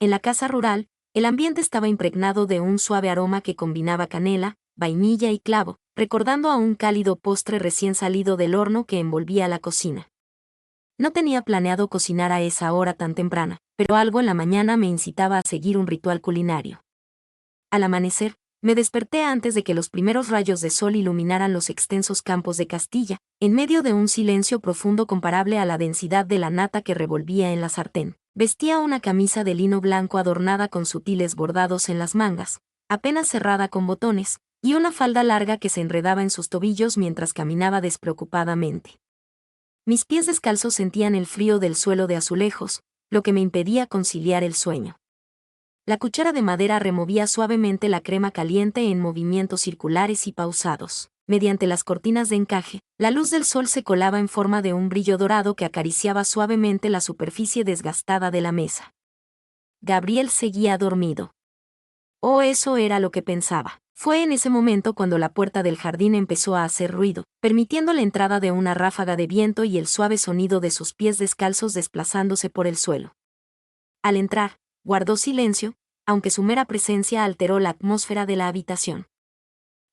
En la casa rural, el ambiente estaba impregnado de un suave aroma que combinaba canela, vainilla y clavo, recordando a un cálido postre recién salido del horno que envolvía la cocina. No tenía planeado cocinar a esa hora tan temprana, pero algo en la mañana me incitaba a seguir un ritual culinario. Al amanecer, me desperté antes de que los primeros rayos de sol iluminaran los extensos campos de Castilla, en medio de un silencio profundo comparable a la densidad de la nata que revolvía en la sartén. Vestía una camisa de lino blanco adornada con sutiles bordados en las mangas, apenas cerrada con botones, y una falda larga que se enredaba en sus tobillos mientras caminaba despreocupadamente. Mis pies descalzos sentían el frío del suelo de azulejos, lo que me impedía conciliar el sueño. La cuchara de madera removía suavemente la crema caliente en movimientos circulares y pausados. Mediante las cortinas de encaje, la luz del sol se colaba en forma de un brillo dorado que acariciaba suavemente la superficie desgastada de la mesa. Gabriel seguía dormido. Oh, eso era lo que pensaba. Fue en ese momento cuando la puerta del jardín empezó a hacer ruido, permitiendo la entrada de una ráfaga de viento y el suave sonido de sus pies descalzos desplazándose por el suelo. Al entrar, guardó silencio, aunque su mera presencia alteró la atmósfera de la habitación.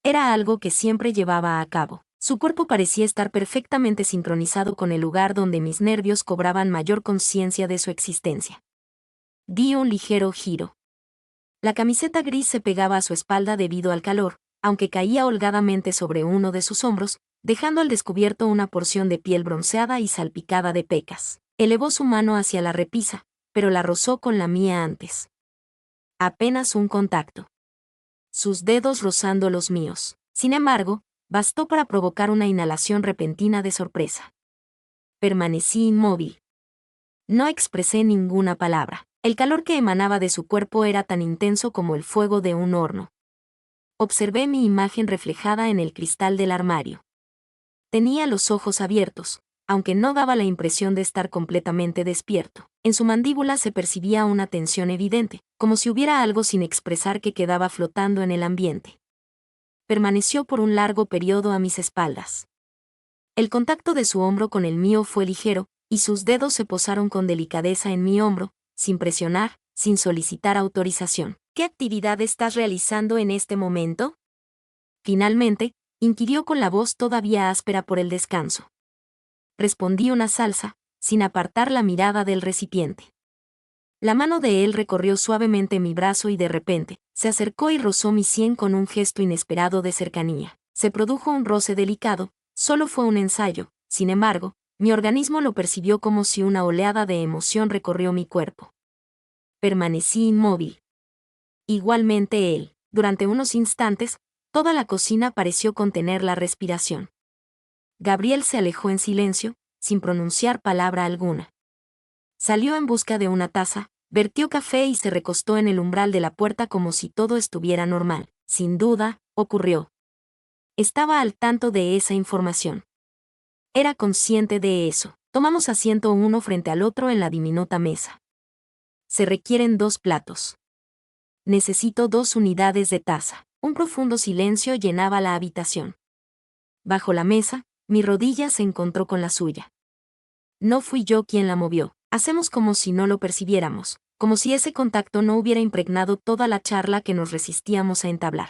Era algo que siempre llevaba a cabo. Su cuerpo parecía estar perfectamente sincronizado con el lugar donde mis nervios cobraban mayor conciencia de su existencia. Di un ligero giro. La camiseta gris se pegaba a su espalda debido al calor, aunque caía holgadamente sobre uno de sus hombros, dejando al descubierto una porción de piel bronceada y salpicada de pecas. Elevó su mano hacia la repisa, pero la rozó con la mía antes. Apenas un contacto. Sus dedos rozando los míos. Sin embargo, bastó para provocar una inhalación repentina de sorpresa. Permanecí inmóvil. No expresé ninguna palabra. El calor que emanaba de su cuerpo era tan intenso como el fuego de un horno. Observé mi imagen reflejada en el cristal del armario. Tenía los ojos abiertos, aunque no daba la impresión de estar completamente despierto. En su mandíbula se percibía una tensión evidente, como si hubiera algo sin expresar que quedaba flotando en el ambiente. Permaneció por un largo periodo a mis espaldas. El contacto de su hombro con el mío fue ligero, y sus dedos se posaron con delicadeza en mi hombro, sin presionar, sin solicitar autorización. ¿Qué actividad estás realizando en este momento? Finalmente, inquirió con la voz todavía áspera por el descanso. Respondí una salsa, sin apartar la mirada del recipiente. La mano de él recorrió suavemente mi brazo y de repente, se acercó y rozó mi sien con un gesto inesperado de cercanía. Se produjo un roce delicado, solo fue un ensayo, sin embargo, mi organismo lo percibió como si una oleada de emoción recorrió mi cuerpo. Permanecí inmóvil. Igualmente él. Durante unos instantes, toda la cocina pareció contener la respiración. Gabriel se alejó en silencio, sin pronunciar palabra alguna. Salió en busca de una taza, vertió café y se recostó en el umbral de la puerta como si todo estuviera normal. Sin duda, ocurrió. Estaba al tanto de esa información. Era consciente de eso. Tomamos asiento uno frente al otro en la diminuta mesa. Se requieren 2 platos. Necesito 2 unidades de taza. Un profundo silencio llenaba la habitación. Bajo la mesa, mi rodilla se encontró con la suya. No fui yo quien la movió. Hacemos como si no lo percibiéramos, como si ese contacto no hubiera impregnado toda la charla que nos resistíamos a entablar.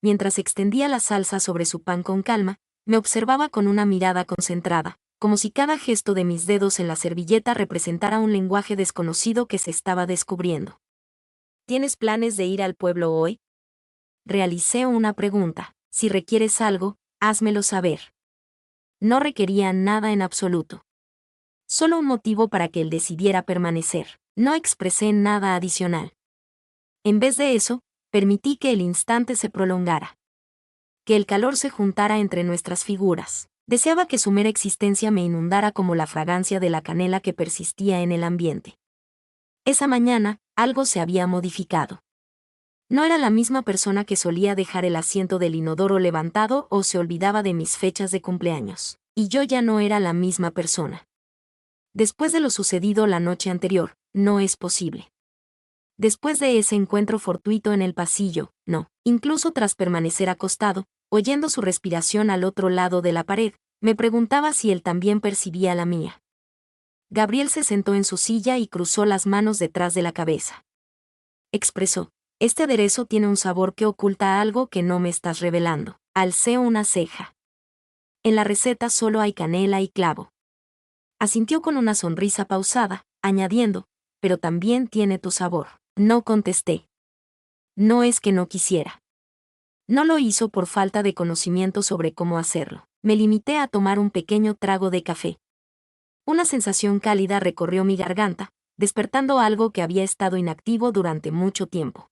Mientras extendía la salsa sobre su pan con calma, me observaba con una mirada concentrada, como si cada gesto de mis dedos en la servilleta representara un lenguaje desconocido que se estaba descubriendo. ¿Tienes planes de ir al pueblo hoy? Realicé una pregunta. Si requieres algo, házmelo saber. No requería nada en absoluto. Solo un motivo para que él decidiera permanecer. No expresé nada adicional. En vez de eso, permití que el instante se prolongara. Que el calor se juntara entre nuestras figuras. Deseaba que su mera existencia me inundara como la fragancia de la canela que persistía en el ambiente. Esa mañana, algo se había modificado. No era la misma persona que solía dejar el asiento del inodoro levantado o se olvidaba de mis fechas de cumpleaños. Y yo ya no era la misma persona. Después de lo sucedido la noche anterior, no es posible. Después de ese encuentro fortuito en el pasillo, no. Incluso tras permanecer acostado, oyendo su respiración al otro lado de la pared, me preguntaba si él también percibía la mía. Gabriel se sentó en su silla y cruzó las manos detrás de la cabeza. Expresó: este aderezo tiene un sabor que oculta algo que no me estás revelando. Alcé una ceja. En la receta solo hay canela y clavo. Asintió con una sonrisa pausada, añadiendo: pero también tiene tu sabor. No contesté. No es que no quisiera. No lo hizo por falta de conocimiento sobre cómo hacerlo. Me limité a tomar un pequeño trago de café. Una sensación cálida recorrió mi garganta, despertando algo que había estado inactivo durante mucho tiempo.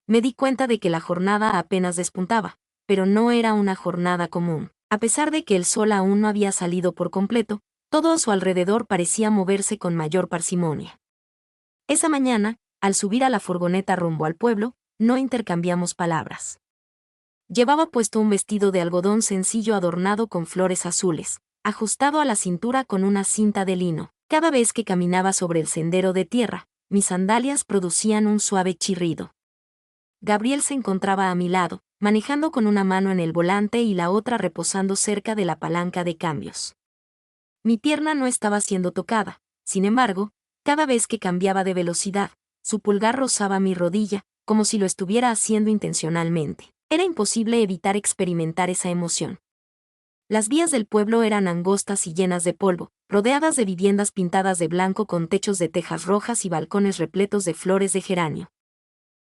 Me di cuenta de que la jornada apenas despuntaba, pero no era una jornada común. A pesar de que el sol aún no había salido por completo, todo a su alrededor parecía moverse con mayor parsimonia. Esa mañana, al subir a la furgoneta rumbo al pueblo, no intercambiamos palabras. Llevaba puesto un vestido de algodón sencillo adornado con flores azules, ajustado a la cintura con una cinta de lino. Cada vez que caminaba sobre el sendero de tierra, mis sandalias producían un suave chirrido. Gabriel se encontraba a mi lado, manejando con una mano en el volante y la otra reposando cerca de la palanca de cambios. Mi pierna no estaba siendo tocada, sin embargo, cada vez que cambiaba de velocidad, su pulgar rozaba mi rodilla, como si lo estuviera haciendo intencionalmente. Era imposible evitar experimentar esa emoción. Las vías del pueblo eran angostas y llenas de polvo, rodeadas de viviendas pintadas de blanco con techos de tejas rojas y balcones repletos de flores de geranio.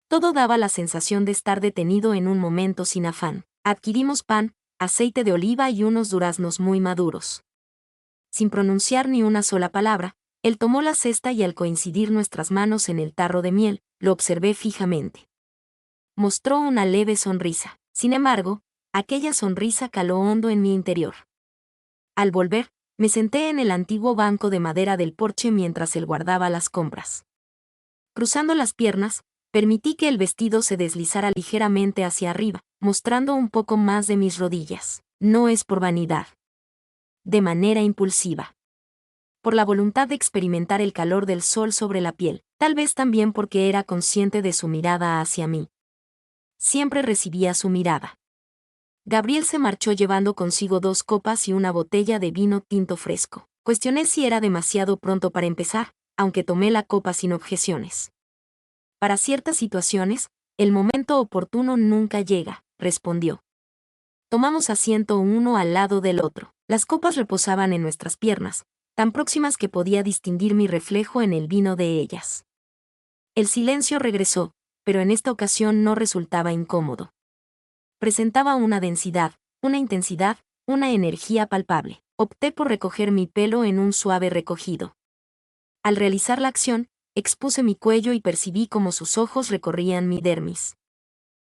Todo daba la sensación de estar detenido en un momento sin afán. Adquirimos pan, aceite de oliva y unos duraznos muy maduros. Sin pronunciar ni una sola palabra, él tomó la cesta y al coincidir nuestras manos en el tarro de miel, lo observé fijamente. Mostró una leve sonrisa. Sin embargo, aquella sonrisa caló hondo en mi interior. Al volver, me senté en el antiguo banco de madera del porche mientras él guardaba las compras. Cruzando las piernas, permití que el vestido se deslizara ligeramente hacia arriba, mostrando un poco más de mis rodillas. No es por vanidad. De manera impulsiva. Por la voluntad de experimentar el calor del sol sobre la piel, tal vez también porque era consciente de su mirada hacia mí. Siempre recibía su mirada. Gabriel se marchó llevando consigo 2 copas y una botella de vino tinto fresco. Cuestioné si era demasiado pronto para empezar, aunque tomé la copa sin objeciones. Para ciertas situaciones, el momento oportuno nunca llega, respondió. Tomamos asiento uno al lado del otro. Las copas reposaban en nuestras piernas, tan próximas que podía distinguir mi reflejo en el vino de ellas. El silencio regresó, pero en esta ocasión no resultaba incómodo. Presentaba una densidad, una intensidad, una energía palpable. Opté por recoger mi pelo en un suave recogido. Al realizar la acción, expuse mi cuello y percibí cómo sus ojos recorrían mi dermis.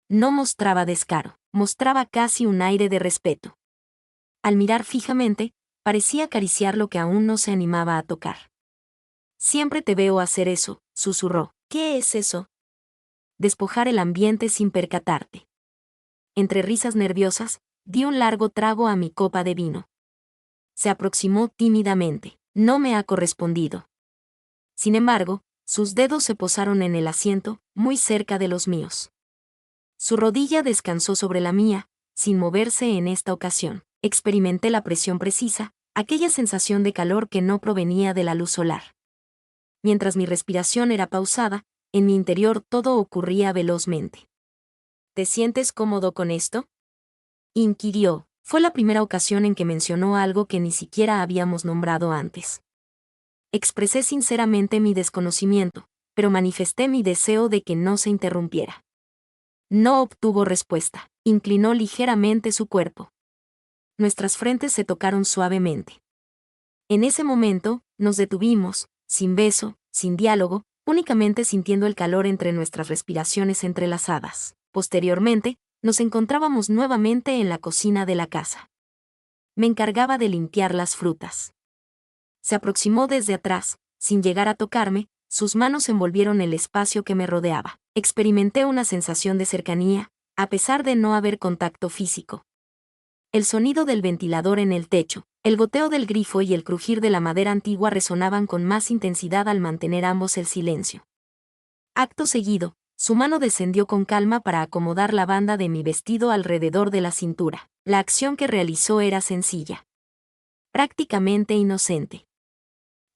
No mostraba descaro, mostraba casi un aire de respeto. Al mirar fijamente, parecía acariciar lo que aún no se animaba a tocar. Siempre te veo hacer eso, susurró. ¿Qué es eso? Despojar el ambiente sin percatarte. Entre risas nerviosas, di un largo trago a mi copa de vino. Se aproximó tímidamente. No me ha correspondido. Sin embargo, sus dedos se posaron en el asiento, muy cerca de los míos. Su rodilla descansó sobre la mía, sin moverse en esta ocasión. Experimenté la presión precisa, aquella sensación de calor que no provenía de la luz solar. Mientras mi respiración era pausada, en mi interior todo ocurría velozmente. ¿Te sientes cómodo con esto?, inquirió. Fue la primera ocasión en que mencionó algo que ni siquiera habíamos nombrado antes. Expresé sinceramente mi desconocimiento, pero manifesté mi deseo de que no se interrumpiera. No obtuvo respuesta. Inclinó ligeramente su cuerpo. Nuestras frentes se tocaron suavemente. En ese momento, nos detuvimos, sin beso, sin diálogo, únicamente sintiendo el calor entre nuestras respiraciones entrelazadas. Posteriormente, nos encontrábamos nuevamente en la cocina de la casa. Me encargaba de limpiar las frutas. Se aproximó desde atrás, sin llegar a tocarme, sus manos envolvieron el espacio que me rodeaba. Experimenté una sensación de cercanía, a pesar de no haber contacto físico. El sonido del ventilador en el techo, el goteo del grifo y el crujir de la madera antigua resonaban con más intensidad al mantener ambos el silencio. Acto seguido, su mano descendió con calma para acomodar la banda de mi vestido alrededor de la cintura. La acción que realizó era sencilla. Prácticamente inocente.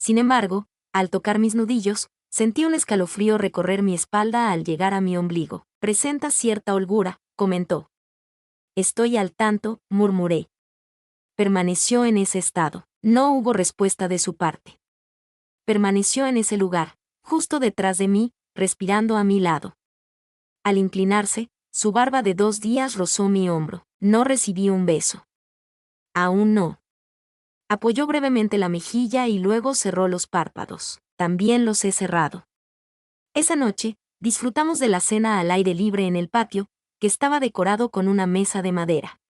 Sin embargo, al tocar mis nudillos, sentí un escalofrío recorrer mi espalda al llegar a mi ombligo. Presenta cierta holgura, comentó. Estoy al tanto, murmuré. Permaneció en ese estado. No hubo respuesta de su parte. Permaneció en ese lugar, justo detrás de mí, respirando a mi lado. Al inclinarse, su barba de 2 días rozó mi hombro. No recibí un beso. Aún no. Apoyó brevemente la mejilla y luego cerró los párpados. También los he cerrado. Esa noche, disfrutamos de la cena al aire libre en el patio, que estaba decorado con una mesa de madera.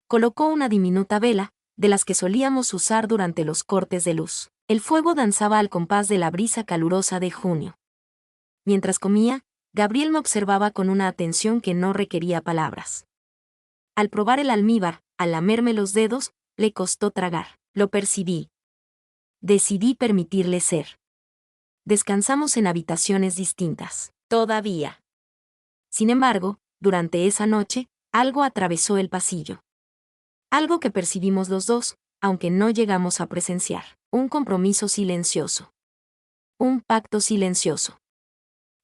Colocó una diminuta vela, de las que solíamos usar durante los cortes de luz. El fuego danzaba al compás de la brisa calurosa de junio. Mientras comía, Gabriel me observaba con una atención que no requería palabras. Al probar el almíbar, al lamerme los dedos, le costó tragar. Lo percibí. Decidí permitirle ser. Descansamos en habitaciones distintas. Todavía. Sin embargo, durante esa noche, algo atravesó el pasillo. Algo que percibimos los dos, aunque no llegamos a presenciar. Un compromiso silencioso. Un pacto silencioso.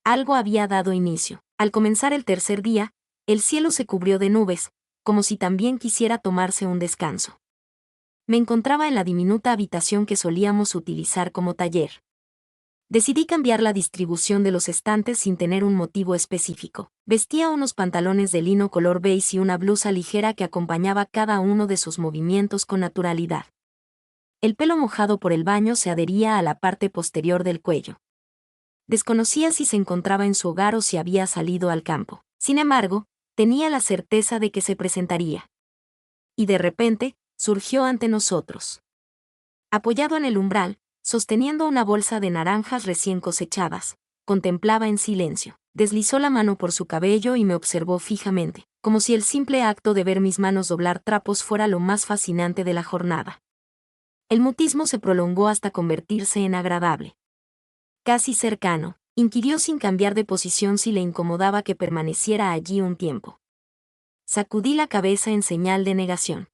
Algo había dado inicio. Al comenzar el tercer día, el cielo se cubrió de nubes, como si también quisiera tomarse un descanso. Me encontraba en la diminuta habitación que solíamos utilizar como taller. Decidí cambiar la distribución de los estantes sin tener un motivo específico. Vestía unos pantalones de lino color beige y una blusa ligera que acompañaba cada uno de sus movimientos con naturalidad. El pelo mojado por el baño se adhería a la parte posterior del cuello. Desconocía si se encontraba en su hogar o si había salido al campo. Sin embargo, tenía la certeza de que se presentaría. Y de repente, surgió ante nosotros. Apoyado en el umbral, sosteniendo una bolsa de naranjas recién cosechadas, contemplaba en silencio. Deslizó la mano por su cabello y me observó fijamente, como si el simple acto de ver mis manos doblar trapos fuera lo más fascinante de la jornada. El mutismo se prolongó hasta convertirse en agradable. Casi cercano, inquirió sin cambiar de posición si le incomodaba que permaneciera allí un tiempo. Sacudí la cabeza en señal de negación.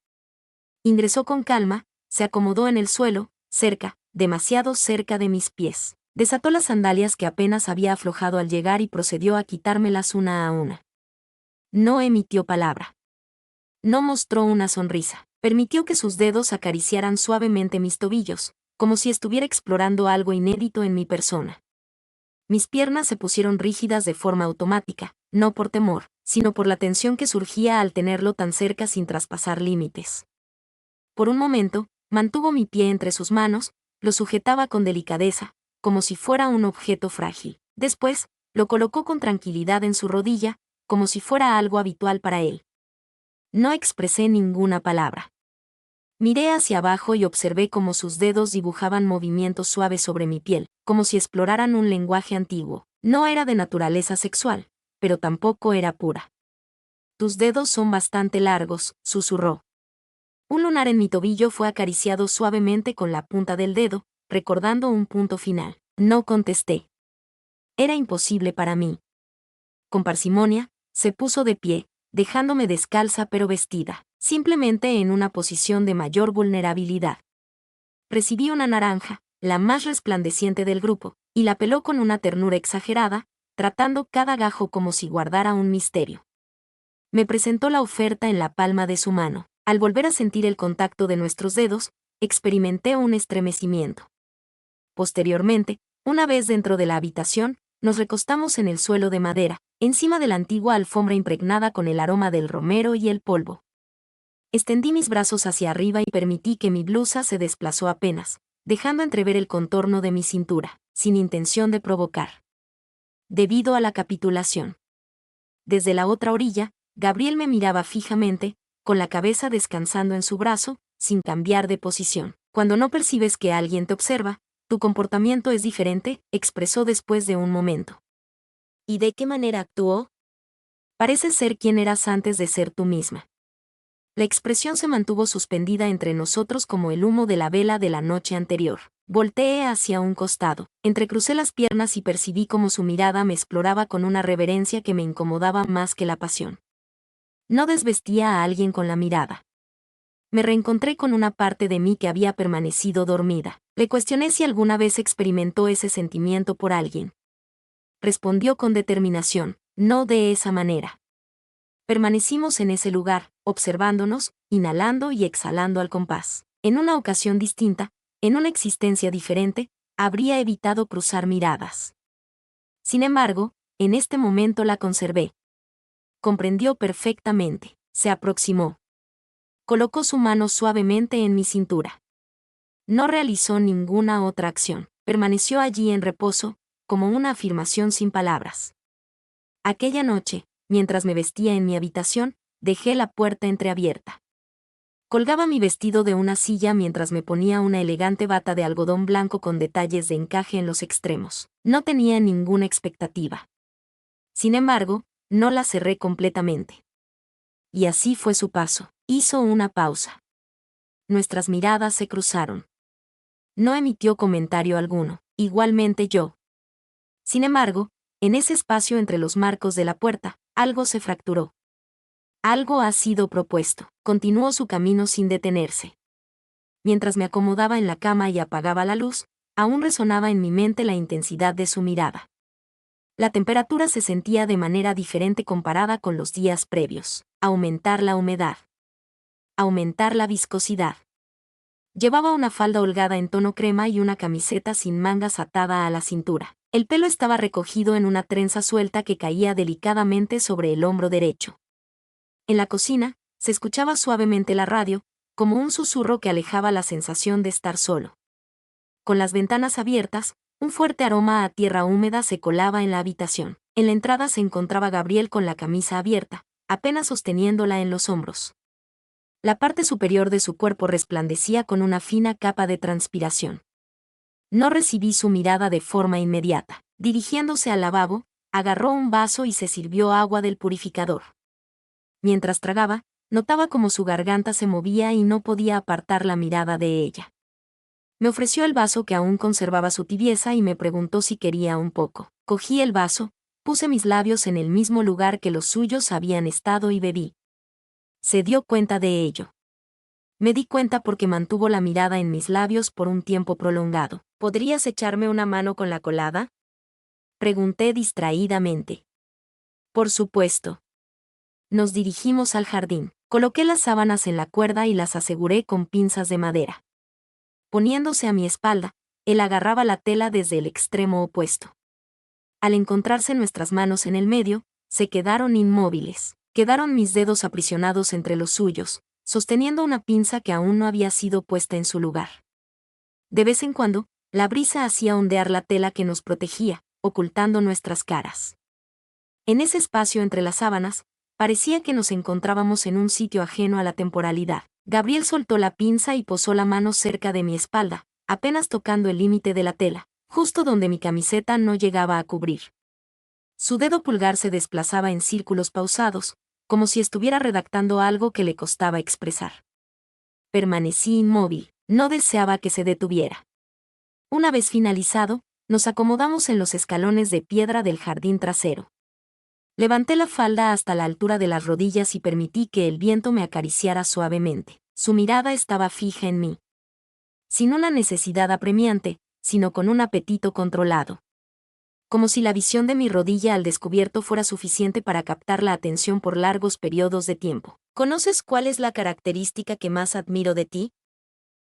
Ingresó con calma, se acomodó en el suelo, cerca, demasiado cerca de mis pies. Desató las sandalias que apenas había aflojado al llegar y procedió a quitármelas una a una. No emitió palabra. No mostró una sonrisa. Permitió que sus dedos acariciaran suavemente mis tobillos, como si estuviera explorando algo inédito en mi persona. Mis piernas se pusieron rígidas de forma automática, no por temor, sino por la tensión que surgía al tenerlo tan cerca sin traspasar límites. Por un momento, mantuvo mi pie entre sus manos, lo sujetaba con delicadeza, como si fuera un objeto frágil. Después, lo colocó con tranquilidad en su rodilla, como si fuera algo habitual para él. No expresé ninguna palabra. Miré hacia abajo y observé cómo sus dedos dibujaban movimientos suaves sobre mi piel, como si exploraran un lenguaje antiguo. No era de naturaleza sexual, pero tampoco era pura. Tus dedos son bastante largos, susurró. Un lunar en mi tobillo fue acariciado suavemente con la punta del dedo, recordando un punto final. No contesté. Era imposible para mí. Con parsimonia, se puso de pie, dejándome descalza pero vestida, simplemente en una posición de mayor vulnerabilidad. Recibí una naranja, la más resplandeciente del grupo, y la peló con una ternura exagerada, tratando cada gajo como si guardara un misterio. Me presentó la oferta en la palma de su mano. Al volver a sentir el contacto de nuestros dedos, experimenté un estremecimiento. Posteriormente, una vez dentro de la habitación, nos recostamos en el suelo de madera, encima de la antigua alfombra impregnada con el aroma del romero y el polvo. Extendí mis brazos hacia arriba y permití que mi blusa se desplazó apenas, dejando entrever el contorno de mi cintura, sin intención de provocar. Debido a la capitulación. Desde la otra orilla, Gabriel me miraba fijamente, con la cabeza descansando en su brazo, sin cambiar de posición. Cuando no percibes que alguien te observa, tu comportamiento es diferente, expresó después de un momento. ¿Y de qué manera actuó? Pareces ser quien eras antes de ser tú misma. La expresión se mantuvo suspendida entre nosotros como el humo de la vela de la noche anterior. Volteé hacia un costado, entrecrucé las piernas y percibí cómo su mirada me exploraba con una reverencia que me incomodaba más que la pasión. No desvestía a alguien con la mirada. Me reencontré con una parte de mí que había permanecido dormida. Le cuestioné si alguna vez experimentó ese sentimiento por alguien. Respondió con determinación, no de esa manera. Permanecimos en ese lugar, observándonos, inhalando y exhalando al compás. En una ocasión distinta, en una existencia diferente, habría evitado cruzar miradas. Sin embargo, en este momento la conservé. Comprendió perfectamente, se aproximó. Colocó su mano suavemente en mi cintura. No realizó ninguna otra acción, permaneció allí en reposo, como una afirmación sin palabras. Aquella noche, mientras me vestía en mi habitación, dejé la puerta entreabierta. Colgaba mi vestido de una silla mientras me ponía una elegante bata de algodón blanco con detalles de encaje en los extremos. No tenía ninguna expectativa. Sin embargo, no la cerré completamente. Y así fue su paso. Hizo una pausa. Nuestras miradas se cruzaron. No emitió comentario alguno, igualmente yo. Sin embargo, en ese espacio entre los marcos de la puerta, algo se fracturó. Algo ha sido propuesto. Continuó su camino sin detenerse. Mientras me acomodaba en la cama y apagaba la luz, aún resonaba en mi mente la intensidad de su mirada. La temperatura se sentía de manera diferente comparada con los días previos. Aumentar la humedad. Aumentar la viscosidad. Llevaba una falda holgada en tono crema y una camiseta sin mangas atada a la cintura. El pelo estaba recogido en una trenza suelta que caía delicadamente sobre el hombro derecho. En la cocina, se escuchaba suavemente la radio, como un susurro que alejaba la sensación de estar solo. Con las ventanas abiertas, un fuerte aroma a tierra húmeda se colaba en la habitación. En la entrada se encontraba Gabriel con la camisa abierta, apenas sosteniéndola en los hombros. La parte superior de su cuerpo resplandecía con una fina capa de transpiración. No recibí su mirada de forma inmediata. Dirigiéndose al lavabo, agarró un vaso y se sirvió agua del purificador. Mientras tragaba, notaba cómo su garganta se movía y no podía apartar la mirada de ella. Me ofreció el vaso que aún conservaba su tibieza y me preguntó si quería un poco. Cogí el vaso, puse mis labios en el mismo lugar que los suyos habían estado y bebí. Se dio cuenta de ello. Me di cuenta porque mantuvo la mirada en mis labios por un tiempo prolongado. ¿Podrías echarme una mano con la colada?, pregunté distraídamente. Por supuesto. Nos dirigimos al jardín. Coloqué las sábanas en la cuerda y las aseguré con pinzas de madera. Poniéndose a mi espalda, él agarraba la tela desde el extremo opuesto. Al encontrarse nuestras manos en el medio, se quedaron inmóviles. Quedaron mis dedos aprisionados entre los suyos, sosteniendo una pinza que aún no había sido puesta en su lugar. De vez en cuando, la brisa hacía ondear la tela que nos protegía, ocultando nuestras caras. En ese espacio entre las sábanas, parecía que nos encontrábamos en un sitio ajeno a la temporalidad. Gabriel soltó la pinza y posó la mano cerca de mi espalda, apenas tocando el límite de la tela, justo donde mi camiseta no llegaba a cubrir. Su dedo pulgar se desplazaba en círculos pausados, como si estuviera redactando algo que le costaba expresar. Permanecí inmóvil, no deseaba que se detuviera. Una vez finalizado, nos acomodamos en los escalones de piedra del jardín trasero. Levanté la falda hasta la altura de las rodillas y permití que el viento me acariciara suavemente. Su mirada estaba fija en mí. Sin una necesidad apremiante, sino con un apetito controlado. Como si la visión de mi rodilla al descubierto fuera suficiente para captar la atención por largos periodos de tiempo. ¿Conoces cuál es la característica que más admiro de ti?,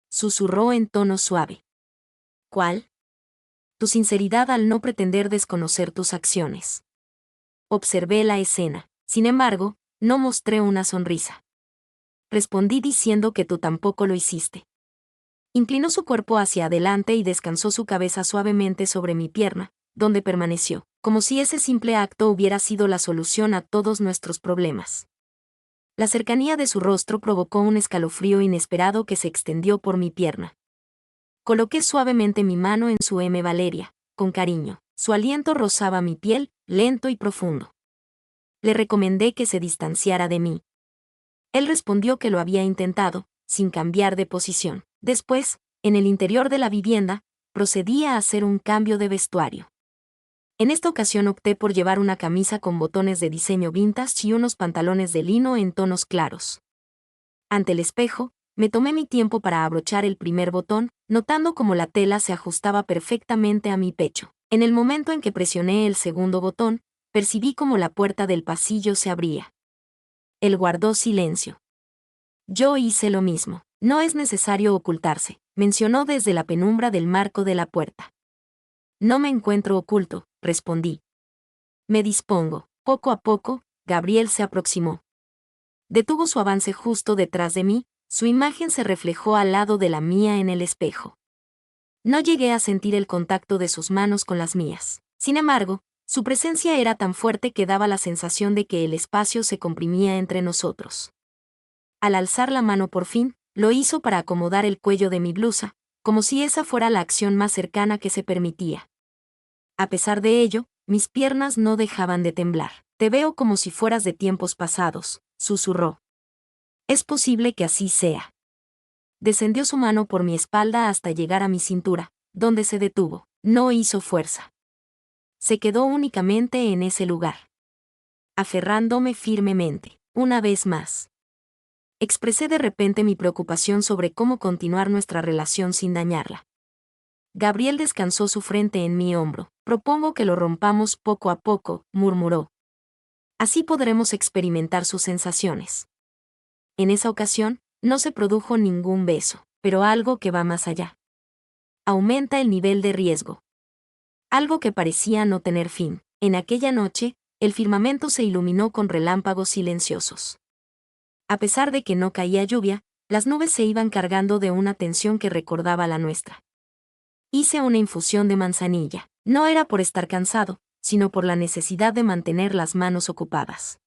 susurró en tono suave. ¿Cuál? Tu sinceridad al no pretender desconocer tus acciones. Observé la escena. Sin embargo, no mostré una sonrisa. Respondí diciendo que tú tampoco lo hiciste. Inclinó su cuerpo hacia adelante y descansó su cabeza suavemente sobre mi pierna, donde permaneció, como si ese simple acto hubiera sido la solución a todos nuestros problemas. La cercanía de su rostro provocó un escalofrío inesperado que se extendió por mi pierna. Coloqué suavemente mi mano en su Valeria, con cariño. Su aliento rozaba mi piel, lento y profundo. Le recomendé que se distanciara de mí. Él respondió que lo había intentado, sin cambiar de posición. Después, en el interior de la vivienda, procedí a hacer un cambio de vestuario. En esta ocasión opté por llevar una camisa con botones de diseño vintage y unos pantalones de lino en tonos claros. Ante el espejo, Me tomé mi tiempo para abrochar el primer botón, notando cómo la tela se ajustaba perfectamente a mi pecho. En el momento en que presioné el segundo botón, percibí cómo la puerta del pasillo se abría. Él guardó silencio. Yo hice lo mismo. No es necesario ocultarse, mencionó desde la penumbra del marco de la puerta. No me encuentro oculto, respondí. Me dispongo. Poco a poco, Gabriel se aproximó. Detuvo su avance justo detrás de mí, su imagen se reflejó al lado de la mía en el espejo. No llegué a sentir el contacto de sus manos con las mías. Sin embargo, su presencia era tan fuerte que daba la sensación de que el espacio se comprimía entre nosotros. Al alzar la mano por fin, lo hizo para acomodar el cuello de mi blusa, como si esa fuera la acción más cercana que se permitía. A pesar de ello, mis piernas no dejaban de temblar. Te veo como si fueras de tiempos pasados, susurró. Es posible que así sea. Descendió su mano por mi espalda hasta llegar a mi cintura, donde se detuvo. No hizo fuerza. Se quedó únicamente en ese lugar, aferrándome firmemente. Una vez más. Expresé de repente mi preocupación sobre cómo continuar nuestra relación sin dañarla. Gabriel descansó su frente en mi hombro. Propongo que lo rompamos poco a poco, murmuró. Así podremos experimentar sus sensaciones. En esa ocasión, no se produjo ningún beso, pero algo que va más allá. Aumenta el nivel de riesgo. Algo que parecía no tener fin. En aquella noche, el firmamento se iluminó con relámpagos silenciosos. A pesar de que no caía lluvia, las nubes se iban cargando de una tensión que recordaba la nuestra. Hice una infusión de manzanilla. No era por estar cansado, sino por la necesidad de mantener las manos ocupadas.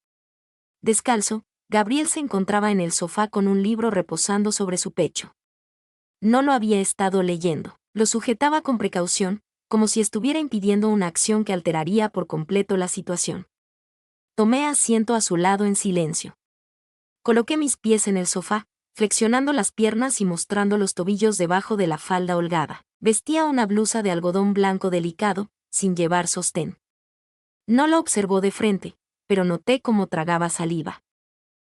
Descalzo, Gabriel se encontraba en el sofá con un libro reposando sobre su pecho. No lo había estado leyendo. Lo sujetaba con precaución, como si estuviera impidiendo una acción que alteraría por completo la situación. Tomé asiento a su lado en silencio. Coloqué mis pies en el sofá, flexionando las piernas y mostrando los tobillos debajo de la falda holgada. Vestía una blusa de algodón blanco delicado, sin llevar sostén. No lo observó de frente, pero noté cómo tragaba saliva.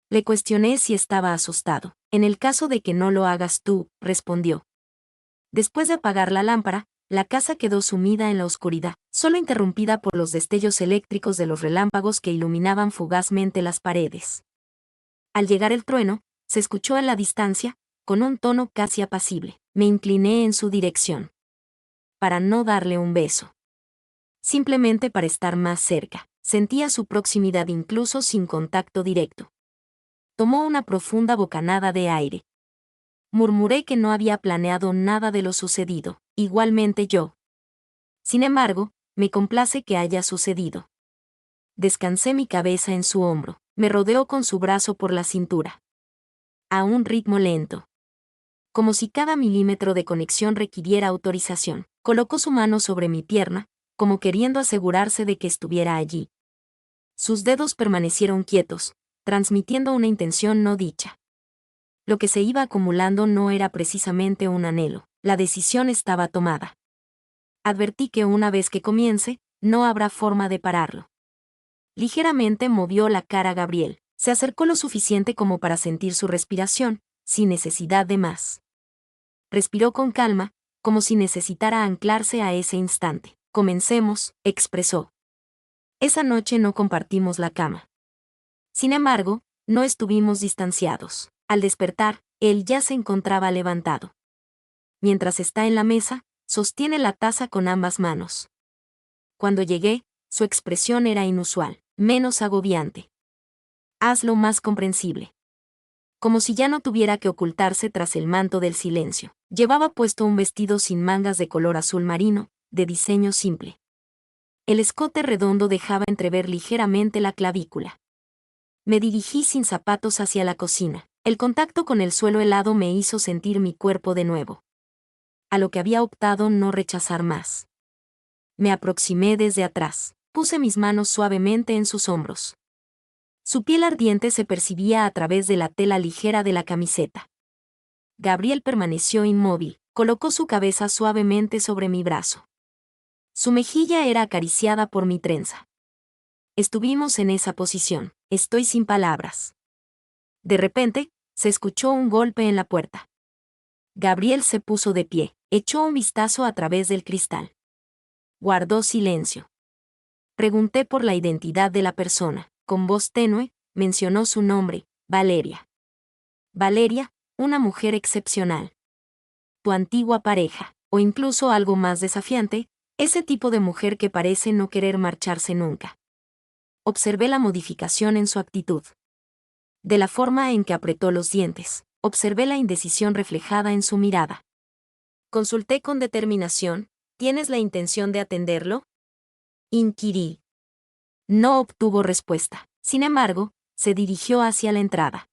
Le cuestioné si estaba asustado. En el caso de que no lo hagas tú, respondió. Después de apagar la lámpara, la casa quedó sumida en la oscuridad, solo interrumpida por los destellos eléctricos de los relámpagos que iluminaban fugazmente las paredes. Al llegar el trueno, se escuchó en la distancia, con un tono casi apacible. Me incliné en su dirección. Para no darle un beso. Simplemente para estar más cerca. Sentía su proximidad incluso sin contacto directo. Tomó una profunda bocanada de aire. Murmuré que no había planeado nada de lo sucedido, igualmente yo. Sin embargo, me complace que haya sucedido. Descansé mi cabeza en su hombro, me rodeó con su brazo por la cintura. A un ritmo lento. Como si cada milímetro de conexión requiriera autorización, colocó su mano sobre mi pierna, como queriendo asegurarse de que estuviera allí. Sus dedos permanecieron quietos, transmitiendo una intención no dicha. Lo que se iba acumulando no era precisamente un anhelo, la decisión estaba tomada. Advertí que una vez que comience, no habrá forma de pararlo. Ligeramente movió la cara Gabriel, se acercó lo suficiente como para sentir su respiración, sin necesidad de más. Respiró con calma, como si necesitara anclarse a ese instante. Comencemos, expresó. Esa noche no compartimos la cama. Sin embargo, no estuvimos distanciados. Al despertar, él ya se encontraba levantado. Mientras está en la mesa, sostiene la taza con ambas manos. Cuando llegué, su expresión era inusual, menos agobiante. Hazlo más comprensible. Como si ya no tuviera que ocultarse tras el manto del silencio. Llevaba puesto un vestido sin mangas de color azul marino, de diseño simple. El escote redondo dejaba entrever ligeramente la clavícula. Me dirigí sin zapatos hacia la cocina. El contacto con el suelo helado me hizo sentir mi cuerpo de nuevo. A lo que había optado no rechazar más. Me aproximé desde atrás. Puse mis manos suavemente en sus hombros. Su piel ardiente se percibía a través de la tela ligera de la camiseta. Gabriel permaneció inmóvil, colocó su cabeza suavemente sobre mi brazo. Su mejilla era acariciada por mi trenza. Estuvimos en esa posición. Estoy sin palabras. De repente, Se escuchó un golpe en la puerta. Gabriel se puso de pie, echó un vistazo a través del cristal. Guardó silencio. Pregunté por la identidad de la persona. Con voz tenue, mencionó su nombre, Valeria. Valeria, una mujer excepcional. Tu antigua pareja, o incluso algo más desafiante, ese tipo de mujer que parece no querer marcharse nunca. Observé la modificación en su actitud. De la forma en que apretó los dientes, observé la indecisión reflejada en su mirada. Consulté con determinación, ¿tienes la intención de atenderlo? Inquirí. No obtuvo respuesta. Sin embargo, se dirigió hacia la entrada.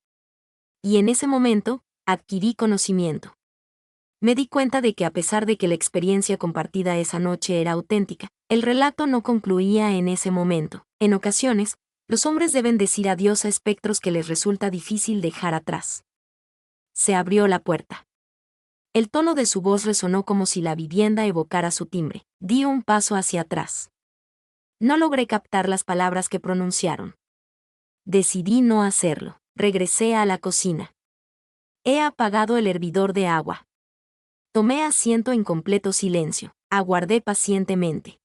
Y en ese momento, adquirí conocimiento. Me di cuenta de que a pesar de que la experiencia compartida esa noche era auténtica, el relato no concluía en ese momento. En ocasiones, los hombres deben decir adiós a espectros que les resulta difícil dejar atrás. Se abrió la puerta. El tono de su voz resonó como si la vivienda evocara su timbre. Di un paso hacia atrás. No logré captar las palabras que pronunciaron. Decidí no hacerlo. Regresé a la cocina. He apagado el hervidor de agua. Tomé asiento en completo silencio. Aguardé pacientemente.